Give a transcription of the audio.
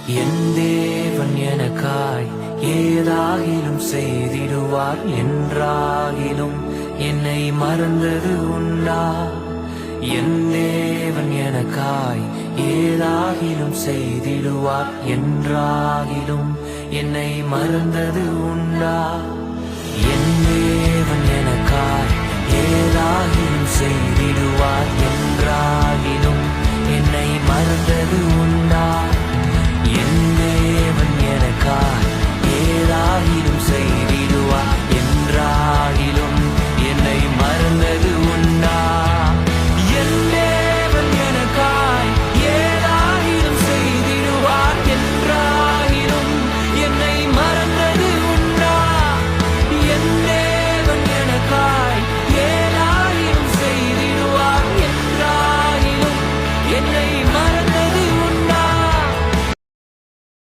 என் தேவன் எனக்காய் ஏதாகிலும் செய்திடுவார் என்றாகிலும் என்னை மறந்தது உண்டா? என் தேவன் எனக்காய் ஏதாகிலும் செய்திடுவார் என்றாகிலும் என்னை மறந்தது உண்டா? என் தேவன் எனக்காய் ஏதாகிலும் செய்திடுவார் என்றாகிலும் என்னை மறந்தது உண்டா?